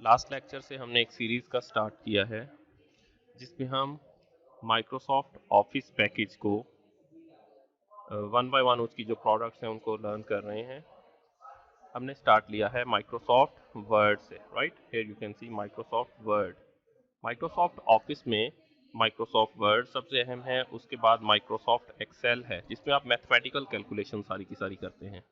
Last lecture से हमने एक सीरीज़ का स्टार्ट किया है जिसमें हम माइक्रोसॉफ्ट ऑफिस पैकेज को वन बाय वन उसकी जो प्रोडक्ट्स हैं उनको लर्न कर रहे हैं। हमने स्टार्ट लिया है माइक्रोसॉफ्ट वर्ड से, right. Here you can see Microsoft Word. Microsoft Office में माइक्रोसॉफ्ट वर्ड सबसे अहम है, उसके बाद माइक्रोसॉफ्ट एक्सेल है जिसमें आप मैथमेटिकल कैलकुलेशन सारी की सारी करते हैं।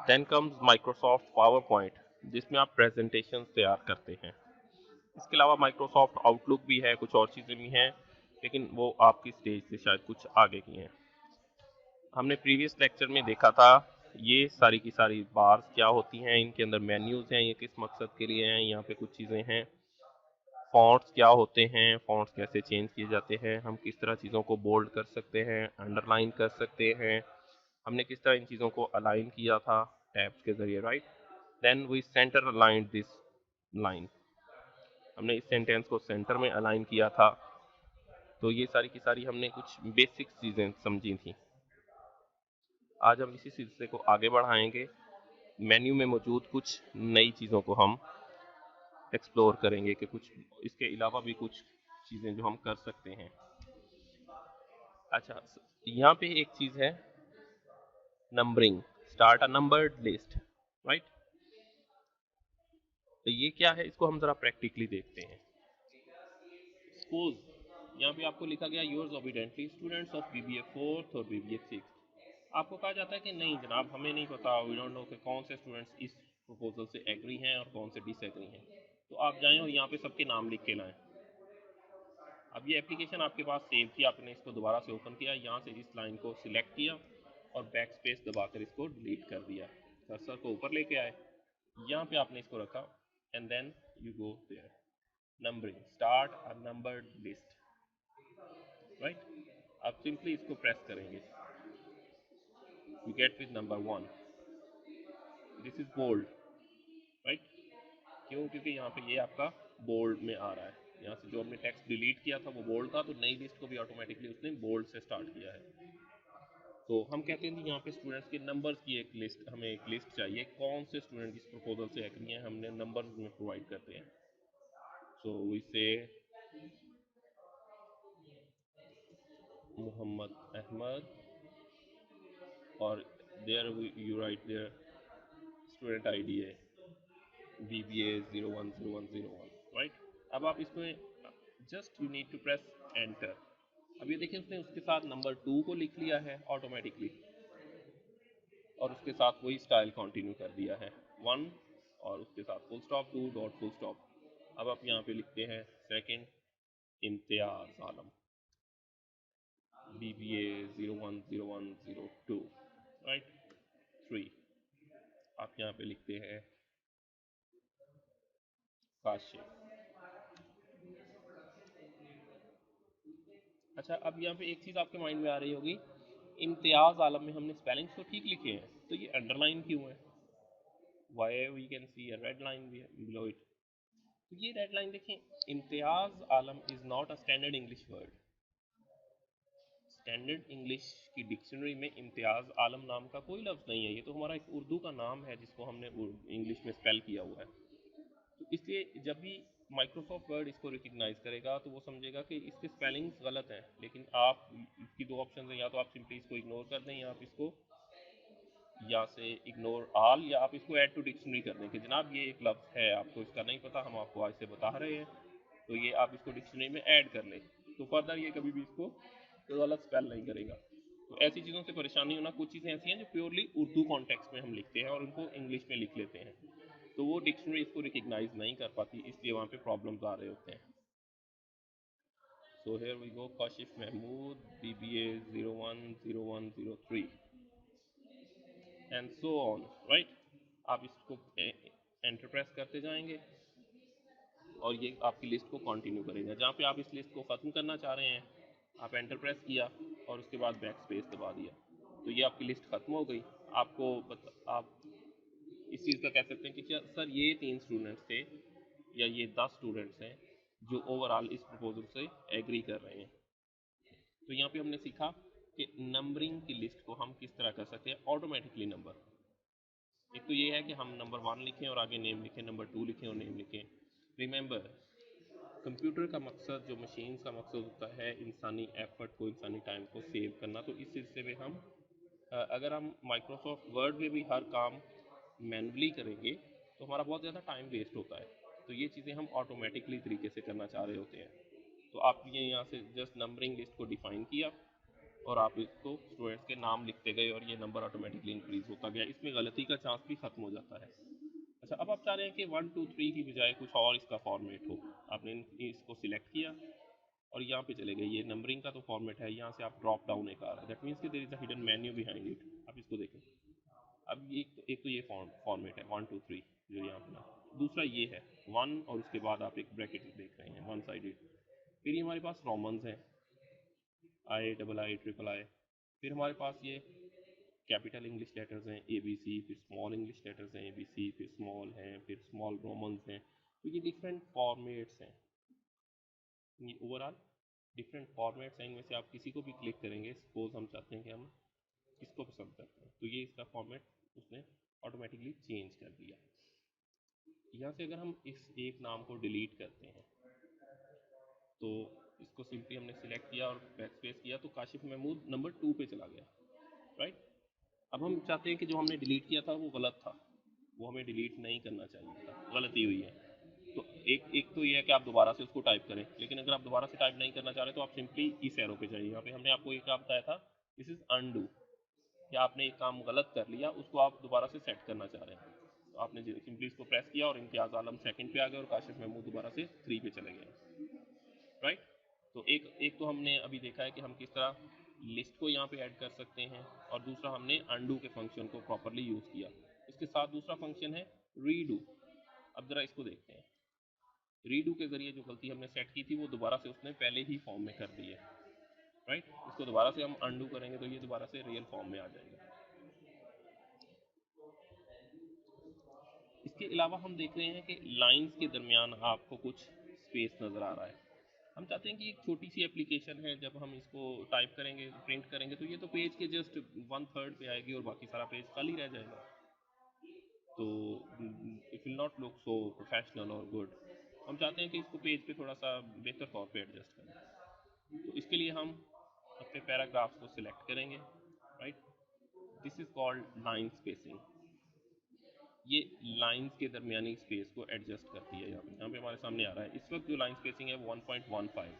Then comes Microsoft PowerPoint जिसमें आप प्रेजेंटेशन तैयार करते हैं। इसके अलावा माइक्रोसॉफ्ट आउटलुक भी है, कुछ और चीज़ें भी हैं, लेकिन वो आपकी स्टेज से शायद कुछ आगे की हैं। हमने प्रीवियस लेक्चर में देखा था ये सारी की सारी बार्स क्या होती हैं, इनके अंदर मेन्यूज़ हैं, ये किस मकसद के लिए हैं, यहाँ पे कुछ चीज़ें हैं। फॉन्ट्स क्या होते हैं, फॉन्ट्स कैसे चेंज किए जाते हैं, हम किस तरह चीज़ों को बोल्ड कर सकते हैं, अंडरलाइन कर सकते हैं, हमने किस तरह इन चीज़ों को अलाइन किया था टैब्स के ज़रिए, right. Then we center align this line, हमने इस सेंटेंस को सेंटर में अलाइन किया था। तो ये सारी की सारी हमने कुछ बेसिक चीज़ें समझी थी। आज हम इसी सिलसिले को आगे बढ़ाएंगे। मेन्यू में मौजूद कुछ नई चीज़ों को हम एक्सप्लोर करेंगे कि कुछ इसके अलावा भी कुछ चीज़ें जो हम कर सकते हैं। अच्छा, यहाँ पे एक चीज़ है numbering, start a numbered list, right. तो ये क्या है, इसको हम ज़रा प्रैक्टिकली देखते हैं। सपोज यहाँ पे आपको लिखा गया yours obediently students of BBA 4th और बीबीए 6th। आपको कहा जाता है कि नहीं जनाब, हमें नहीं पता, वी डोंट नो कि कौन से स्टूडेंट्स इस प्रपोजल से एग्री हैं और कौन से डिसएग्री हैं। तो आप जाएं और यहाँ पे सबके नाम लिख के लाएं। अब ये एप्लीकेशन आपके पास सेव थी, आपने इसको दोबारा से ओपन किया, यहाँ से इस लाइन को सिलेक्ट किया और बैक स्पेस दबाकर इसको डिलीट कर दिया। कर्सर को ऊपर लेके आए, यहाँ पे आपने इसको रखा and then you go there, numbering, start a numbered list, right. आप सिंपली इसको प्रेस करेंगे, you get with number 1, this is bold, right. क्यों? क्योंकि यहाँ पे ये आपका बोल्ड में आ रहा है। यहाँ से जो हमने टेक्स्ट डिलीट किया था वो बोल्ड था, तो नई लिस्ट को भी ऑटोमेटिकली उसने बोल्ड से स्टार्ट किया है। तो हम कहते हैं कि यहाँ पे स्टूडेंट्स के नंबर्स की एक लिस्ट, हमें एक लिस्ट चाहिए कौन से स्टूडेंट इस प्रपोजल से एग्री हैं, हमने नंबर्स में प्रोवाइड करते हैं। सो वी से मोहम्मद अहमद और there you write their student ID है BBA 010101, राइट। अब आप इसमें just you need to press enter. अब ये देखें उसने उसके साथ नंबर 2 को लिख लिया है ऑटोमेटिकली और उसके साथ वही स्टाइल कंटिन्यू कर दिया है 1 और उसके साथ full stop 2 dot full stop. अब आप यहाँ पे लिखते हैं सेकंड इम्तियाज आलम BBA 010102, राइट 3। आप यहाँ पे लिखते हैं काशिफ। अच्छा, अब यहाँ पे एक चीज़ आपके माइंड में आ रही होगी, इम्तियाज आलम में हमने स्पेलिंग्स तो ठीक लिखे हैं, तो ये अंडरलाइन क्यों है? Why we can see a red line below it. तो ये रेड लाइन देखें, Imtiaz Alam is not a standard English word. Standard English की डिक्शनरी में इम्तियाज आलम नाम का कोई लफ्ज़ नहीं है, ये तो हमारा एक उर्दू का नाम है जिसको हमने इंग्लिश में स्पेल किया हुआ है। तो इसलिए जब भी माइक्रोसॉफ्ट वर्ड इसको रिकग्नाइज करेगा तो वो समझेगा कि इसके स्पेलिंग्स गलत हैं, लेकिन आप इसकी दो ऑप्शन हैं, या तो आप सिंपली इसको इग्नोर कर दें या आप इसको या से इग्नोर ऑल, या आप इसको ऐड टू डिक्शनरी कर दें कि जनाब ये एक लफ्ज़ है, आपको इसका नहीं पता, हम आपको आज से बता रहे हैं, तो ये आप इसको डिक्शनरी में ऐड कर लें। तो फर्दर ये कभी भी इसको गलत स्पेल नहीं करेगा। तो ऐसी चीज़ों से परेशानी होना, कुछ चीज़ें ऐसी हैं जो प्योरली उर्दू कॉन्टेक्स्ट में हम लिखते हैं और उनको इंग्लिश में लिख लेते हैं, तो वो डिक्शनरी इसको रिकग्नाइज नहीं कर पाती, इसलिए वहाँ पे प्रॉब्लम्स आ रहे होते हैं। So here we go, Kashif Mahmood BBA 010103 and so on, right. आप इसको एंटर प्रेस करते जाएंगे और ये आपकी लिस्ट को कंटिन्यू करेगा। जहाँ पे आप इस लिस्ट को ख़त्म करना चाह रहे हैं आप एंटर प्रेस किया और उसके बाद बैक स्पेस दबा दिया, तो ये आपकी लिस्ट ख़त्म हो गई। आपको आप इस चीज़ का कह सकते हैं कि क्या सर ये 3 स्टूडेंट्स थे या ये 10 स्टूडेंट्स हैं जो ओवरऑल इस प्रपोजल से एग्री कर रहे हैं। तो यहाँ पे हमने सीखा कि नंबरिंग की लिस्ट को हम किस तरह कर सकते हैं, ऑटोमेटिकली नंबर। एक तो ये है कि हम नंबर 1 लिखें और आगे नेम लिखें, नंबर 2 लिखें और नेम लिखें। रिमेंबर, कंप्यूटर का मकसद, जो मशीन का मकसद होता है इंसानी एफर्ट को, इंसानी टाइम को सेव करना। तो इस सिलसिले में हम अगर हम माइक्रोसॉफ्ट वर्ड में भी हर काम मैनुअली करेंगे तो हमारा बहुत ज़्यादा टाइम वेस्ट होता है। तो ये चीज़ें हम ऑटोमेटिकली तरीके से करना चाह रहे होते हैं। तो आप ये यहाँ से जस्ट नंबरिंग लिस्ट को डिफाइन किया और आप इसको स्टूडेंट्स के नाम लिखते गए और ये नंबर ऑटोमेटिकली इंक्रीज होता गया। इसमें गलती का चांस भी खत्म हो जाता है। अच्छा, अब आप चाह रहे हैं कि 1 2 3 की बजाय कुछ और इसका फॉर्मेट हो। आपने इसको सिलेक्ट किया और यहाँ पे चले गए। ये नंबरिंग का तो फॉर्मेट है, यहाँ से आप ड्रॉप डाउन एक आ रहा है, दैट मीन्स कि there is a hidden menu behind it. आप इसको देखें। अब एक तो ये फॉर्मेट है 1 2 3 जो यहाँ पे। दूसरा ये है 1 और उसके बाद आप एक ब्रैकेट देख रहे हैं, वन साइडेड। फिर ये हमारे पास रोमन्स हैं, I double I triple I. फिर हमारे पास ये कैपिटल इंग्लिश लेटर्स हैं ए बी सी, फिर स्मॉल इंग्लिश लेटर्स हैं ए बी सी, फिर स्मॉल हैं, फिर स्मॉल रोमन्स हैं। तो ये डिफरेंट फॉर्मेट्स हैं, ये ओवरऑल डिफरेंट फॉर्मेट्स हैं। इनमें से आप किसी को भी क्लिक करेंगे, सपोज हम चाहते हैं कि हम किसको पसंद करते हैं, तो ये इसका फॉर्मेट उसने ऑटोमेटिकली चेंज कर दिया। यहाँ से अगर हम इस एक नाम को डिलीट करते हैं तो इसको सिंपली हमने सिलेक्ट किया और बैकस्पेस किया तो काशिफ महमूद नंबर 2 पे चला गया, राइट। अब हम चाहते हैं कि जो हमने डिलीट किया था वो गलत था, वो हमें डिलीट नहीं करना चाहिए था, गलती हुई है। तो एक एक तो ये है कि आप दोबारा से उसको टाइप करें, लेकिन अगर आप दोबारा से टाइप नहीं करना चाह रहे तो आप सिंपली इस एरो पे जाइए। यहाँ पे हमने आपको एक काम बताया था, दिस इज अनडू, कि आपने एक काम गलत कर लिया, उसको आप दोबारा से सेट करना चाह रहे हैं। तो आपने सिंपली इसको प्रेस किया और इम्तियाज़ आलम सेकंड पे आ गए और काशिफ महमूद दोबारा से 3 पे चले गए, राइट। तो एक एक तो हमने अभी देखा है कि हम किस तरह लिस्ट को यहाँ पे ऐड कर सकते हैं, और दूसरा हमने अनडू के फंक्शन को प्रॉपरली यूज़ किया। इसके साथ दूसरा फंक्शन है रीडू। अब ज़रा इसको देखते हैं। रीडू के ज़रिए जो गलती हमने सेट की थी वो दोबारा से उसने पहले ही फॉर्म में कर दी है, राइट। इसको दोबारा से हम अनडू करेंगे तो ये दोबारा से रियल फॉर्म में आ जाएगा। इसके अलावा हम देख रहे हैं कि लाइंस के दरमियान आपको कुछ स्पेस नज़र आ रहा है। हम चाहते हैं कि एक छोटी सी एप्लीकेशन है, जब हम इसको टाइप करेंगे, प्रिंट करेंगे, तो ये तो पेज के जस्ट 1/3 पे आएगी और बाकी सारा पेज खाली रह जाएगा। तो it will not look so professional और गुड। हम चाहते हैं कि इसको पेज पे थोड़ा सा बेहतर तौर पे एडजस्ट करें। तो इसके लिए हम अपने पैराग्राफ्स को सिलेक्ट करेंगे, right. This is called line spacing. ये लाइंस के दरमियानी स्पेस को एडजस्ट करती है। यहाँ पे हमारे सामने आ रहा है इस वक्त जो लाइन स्पेसिंग है 1.15,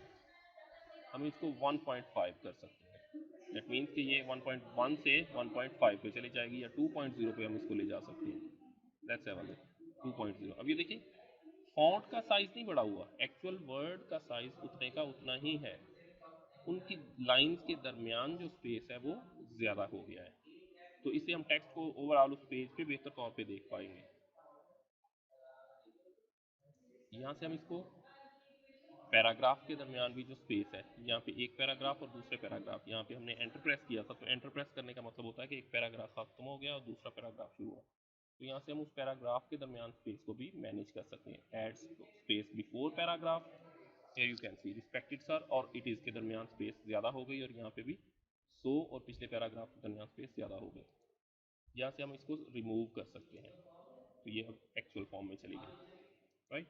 हम इसको 1.5 कर सकते हैं। दैट मीन्स कि ये 1.1 से 1.5 पे चली जाएगी, या 2.0 पे हम इसको ले जा सकते हैं। Let's have a look 2.0। अब ये देखिए, फॉन्ट का साइज नहीं बढ़ा हुआ, एक्चुअल वर्ड का साइज उतने का उतना ही है, उनकी लाइंस के दरमियान जो स्पेस है वो ज़्यादा हो गया है। तो इससे हम टेक्स्ट को ओवरऑल उस पेज पे बेहतर तौर पे देख पाएंगे। यहाँ से हम इसको पैराग्राफ के दरमियान भी जो स्पेस है, यहाँ पे एक पैराग्राफ और दूसरे पैराग्राफ, यहाँ पे हमने एंटर प्रेस किया था, तो एंटर प्रेस करने का मतलब होता है कि एक पैराग्राफ खत्म हो गया और दूसरा पैराग्राफ शुरू हुआ। तो यहाँ से हम उस पैराग्राफ के दरमियान स्पेस को भी मैनेज कर सकते हैं। Add space before paragraph, here you can see respected sir और इट इज़ के दरमियान स्पेस ज़्यादा हो गई, और यहाँ पे भी सो और पिछले पैराग्राफ के दरमियान स्पेस ज़्यादा हो गई। यहाँ से हम इसको रिमूव कर सकते हैं, तो ये अब एक्चुअल फॉर्म में चली गई, राइट।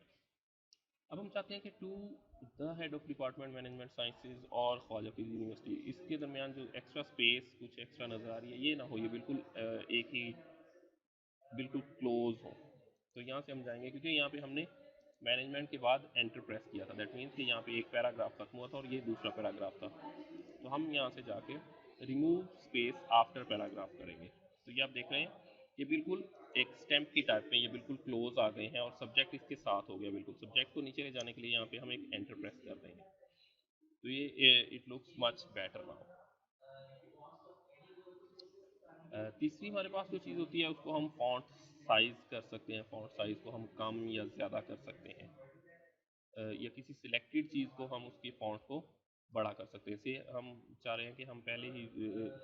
अब हम चाहते हैं कि to the head of department management sciences और ख्वाजा फीस यूनिवर्सिटी, इसके दरमियान जो एक्स्ट्रा स्पेस कुछ एक्स्ट्रा नज़र आ रही है, ये ना हो, ये बिल्कुल एक ही बिल्कुल क्लोज हो। तो यहाँ से हम जाएंगे, क्योंकि यहाँ पे हमने मैनेजमेंट के बाद एंटर प्रेस किया था, दैट मीन्स कि यहाँ पे एक पैराग्राफ खत्म हुआ था और ये दूसरा पैराग्राफ था। तो हम यहाँ से जाके रिमूव स्पेस आफ्टर पैराग्राफ करेंगे। तो ये आप देख रहे हैं, ये बिल्कुल एक स्टैम्प की टाइप में ये बिल्कुल क्लोज आ गए हैं और सब्जेक्ट इसके साथ हो गया बिल्कुल। सब्जेक्ट को नीचे ले जाने के लिए यहाँ पे हम एक एंटर प्रेस कर देंगे, तो ये it looks much better now. तीसरी हमारे पास जो चीज़ होती है उसको हम फॉन्ट साइज़ कर सकते हैं। फॉन्ट साइज़ को हम कम या ज़्यादा कर सकते हैं, या किसी सिलेक्टेड चीज़ को हम उसकी फॉन्ट को बड़ा कर सकते हैं। जैसे हम चाह रहे हैं कि हम पहले ही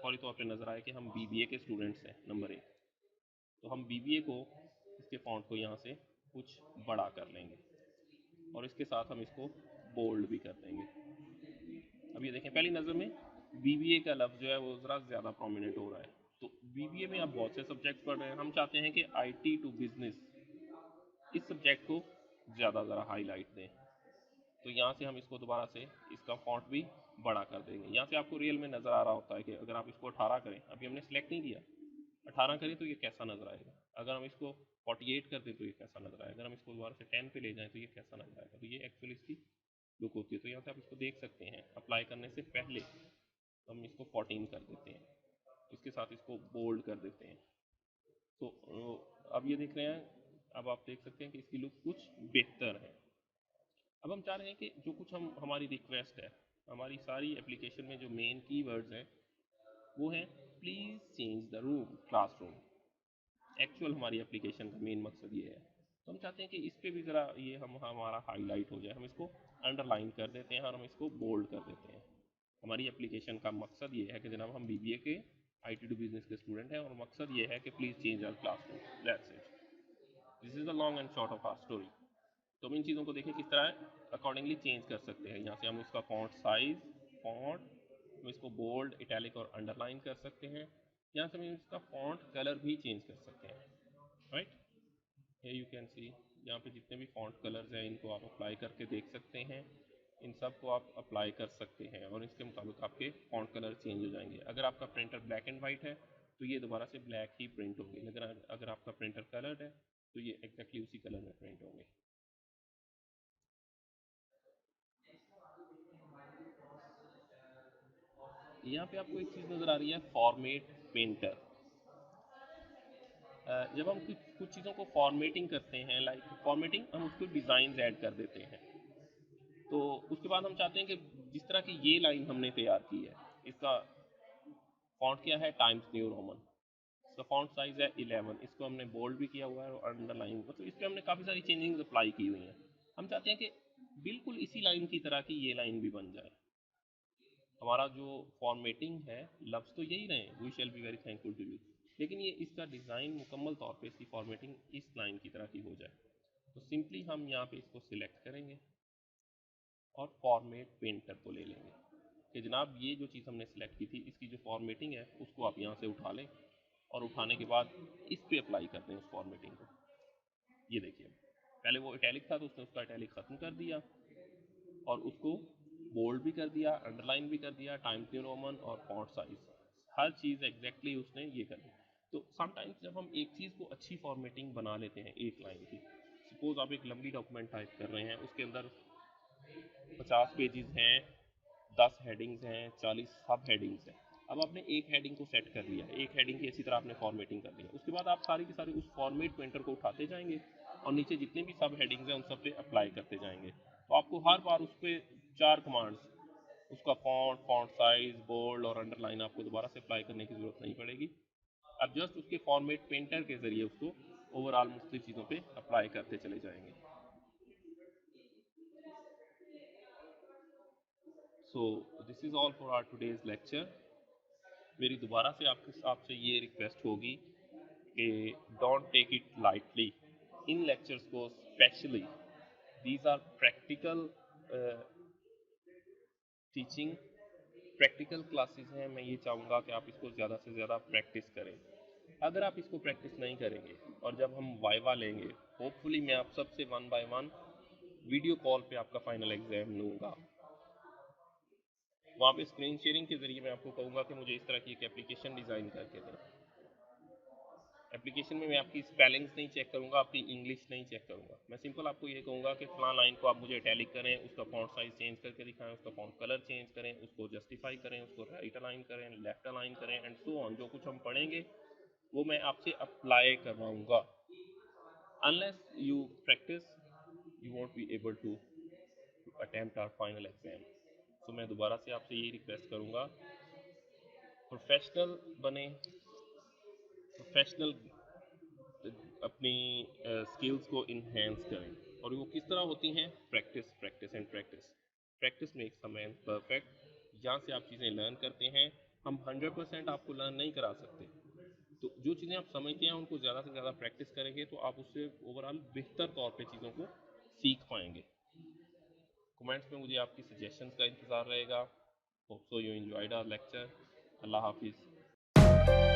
फौरी तौर पे नज़र आए कि हम बीबीए के स्टूडेंट्स हैं नंबर 1, तो हम बीबीए को इसके फॉन्ट को यहाँ से कुछ बड़ा कर लेंगे और इसके साथ हम इसको बोल्ड भी कर देंगे। अब ये देखें, पहली नज़र में बीबीए का लफ्ज़ जो है वो ज़रा ज़्यादा प्रोमिनेंट हो रहा है। तो बीबीए में आप बहुत से सब्जेक्ट पढ़ रहे हैं, हम चाहते हैं कि आईटी टू बिजनेस इस सब्जेक्ट को ज़्यादा ज़रा हाईलाइट दें। तो यहाँ से हम इसको दोबारा से इसका फॉन्ट भी बड़ा कर देंगे। यहाँ से आपको रियल में नज़र आ रहा होता है कि अगर आप इसको 18 करें, अभी हमने सेलेक्ट नहीं किया, 18 करें तो ये कैसा नज़र आएगा। अगर हम इसको 48 कर दें तो ये कैसा नज़र आएगा। अगर हम इसको दोबारा से 10 पे ले जाएं तो ये कैसा नज़र आएगा। तो ये एक्चुअली इसकी लुक होती है। तो यहाँ से आप इसको देख सकते हैं, अप्लाई करने से पहले हम इसको 14 कर देते हैं, इसके साथ इसको बोल्ड कर देते हैं। तो अब ये देख रहे हैं, अब आप देख सकते हैं कि इसकी लुक कुछ बेहतर है। अब हम चाह रहे हैं कि जो कुछ हमारी रिक्वेस्ट है, हमारी सारी एप्लीकेशन में जो मेन कीवर्ड्स हैं वो हैं please change the room, classroom. Actual हमारी एप्लीकेशन का मेन मकसद ये है। तो हम चाहते हैं कि इस पे भी ज़रा ये हमारा हाईलाइट हो जाए। हम इसको अंडरलाइन कर देते हैं और हम इसको बोल्ड कर देते हैं। हमारी एप्लीकेशन का मकसद ये है कि जनाब हम बीबीए के आईटी टू बिजनेस के स्टूडेंट हैं, और मकसद ये है कि please change our classroom, that's it. This is the long and short of our story. तो हम इन चीज़ों को देखें किस तरह अकॉर्डिंगली चेंज कर सकते हैं। यहाँ से हम इसका फॉन्ट साइज, फॉन्ट, हम इसको बोल्ड, इटैलिक और अंडरलाइन कर सकते हैं। यहाँ से हम इसका फॉन्ट कलर भी चेंज कर सकते हैं। राइट, ये यू कैन सी, यहाँ पे जितने भी फॉन्ट कलर्स हैं इनको आप अप्लाई करके देख सकते हैं। इन सब को आप अप्लाई कर सकते हैं और इसके मुताबिक आपके फॉन्ट कलर चेंज हो जाएंगे। अगर आपका प्रिंटर ब्लैक एंड वाइट है तो ये दोबारा से ब्लैक ही प्रिंट होंगे। अगर आपका प्रिंटर कलर्ड है तो ये एग्जैक्टली उसी कलर में प्रिंट होंगे। यहाँ पे आपको एक चीज़ नज़र आ रही है, फॉर्मेट पेंटर। जब हम कुछ कुछ चीज़ों को फॉर्मेटिंग करते हैं, लाइक फॉर्मेटिंग, हम उसको डिज़ाइन ऐड कर देते हैं। तो उसके बाद हम चाहते हैं कि जिस तरह की ये लाइन हमने तैयार की है, इसका फॉन्ट क्या है, टाइम्स न्यू रोमन, इसका फॉन्ट साइज़ है 11, इसको हमने बोल्ड भी किया हुआ है और अंडरलाइन, मतलब इस पर हमने काफ़ी सारी चेंजिंग अप्लाई की हुई हैं। हम चाहते हैं कि बिल्कुल इसी लाइन की तरह की ये लाइन भी बन जाए। हमारा जो फॉर्मेटिंग है, लफ्ज़ तो यही रहे, we shall be very thankful to you, लेकिन ये इसका डिज़ाइन मुकम्मल तौर पे इसकी फॉर्मेटिंग इस लाइन की तरह की हो जाए। तो सिंपली हम यहाँ पे इसको सिलेक्ट करेंगे और फॉर्मेट पेंटर को ले लेंगे कि जनाब ये जो चीज़ हमने सेलेक्ट की थी, इसकी जो फॉर्मेटिंग है उसको आप यहाँ से उठा लें और उठाने के बाद इस पे अप्लाई कर दें उस फॉर्मेटिंग को। ये देखिए, पहले वो इटैलिक था तो उसने उसका इटैलिक ख़त्म कर दिया और उसको बोल्ड भी कर दिया, अंडरलाइन भी कर दिया, टाइम्स न्यू रोमन और फॉन्ट साइज, हर चीज़ एग्जैक्टली उसने ये कर दी। तो समटाइम्स जब हम एक चीज़ को अच्छी फॉर्मेटिंग बना लेते हैं एक लाइन की, सपोज आप एक लंबी डॉक्यूमेंट टाइप कर रहे हैं, उसके अंदर 50 पेजेस हैं, 10 हेडिंग्स हैं, 40 सब हेडिंग्स हैं। अब आपने एक हेडिंग को सेट कर लिया, एक हेडिंग की इसी तरह आपने फॉर्मेटिंग कर लिया, उसके बाद आप सारी की सारी उस फॉर्मेट पेंटर को उठाते जाएंगे और नीचे जितने भी सब हेडिंग्स हैं उन सब पे अप्लाई करते जाएंगे। तो आपको हर बार उस पर 4 कमांड्स, उसका फॉन्ट, फॉन्ट साइज, बोल्ड और अंडरलाइन आपको दोबारा से अप्लाई करने की ज़रूरत नहीं पड़ेगी। अब जस्ट उसके फॉर्मेट पेंटर के ज़रिए उसको ओवरऑल मुख्तलिफ चीज़ों पे अप्लाई करते चले जाएंगे। So this is all for our today's lecture. मेरी दोबारा से आपसे ये रिक्वेस्ट होगी कि डोंट टेक इट लाइटली इन लेक्चर्स को, specially these are practical teaching, practical classes हैं। मैं ये चाहूँगा कि आप इसको ज़्यादा से ज़्यादा प्रैक्टिस करें। अगर आप इसको प्रैक्टिस नहीं करेंगे और जब हम वाइवा लेंगे, होपफुली मैं आप सबसे one by one video call पे आपका फाइनल एग्जाम लूँगा। वहाँ पे स्क्रीन शेयरिंग के ज़रिए मैं आपको कहूँगा कि मुझे इस तरह की एक एप्लीकेशन डिज़ाइन करके दें। एप्लीकेशन में मैं आपकी स्पेलिंग्स नहीं चेक करूँगा, आपकी इंग्लिश नहीं चेक करूँगा। मैं सिंपल आपको ये कहूँगा कि फलां लाइन को आप मुझे इटैलिक करें, उसका फॉन्ट साइज चेंज करके दिखाएं, उसका फॉन्ट कलर चेंज करें, उसको जस्टिफाई करें, उसको राइट अलाइन करें, लेफ्ट अलाइन करें एंड सो ऑन। जो कुछ हम पढ़ेंगे वो मैं आपसे अप्लाई करवाऊँगा। Unless you practise, you won't be able to attempt our final exam. तो मैं दोबारा से आपसे यही रिक्वेस्ट करूँगा, प्रोफेशनल बने, प्रोफेशनल अपनी स्किल्स को इन्हेंस करें। और वो किस तरह होती हैं, practice, practice and practice. Practice makes a man perfect. जहाँ से आप चीज़ें लर्न करते हैं, हम 100% आपको लर्न नहीं करा सकते। तो जो चीज़ें आप समझते हैं उनको ज़्यादा से ज़्यादा प्रैक्टिस करेंगे तो आप उससे ओवरऑल बेहतर तौर पे चीज़ों को सीख पाएंगे। कमेंट्स में मुझे आपकी सजेशंस का इंतज़ार रहेगा। Hope so you enjoyed our lecture. अल्लाह हाफिज़।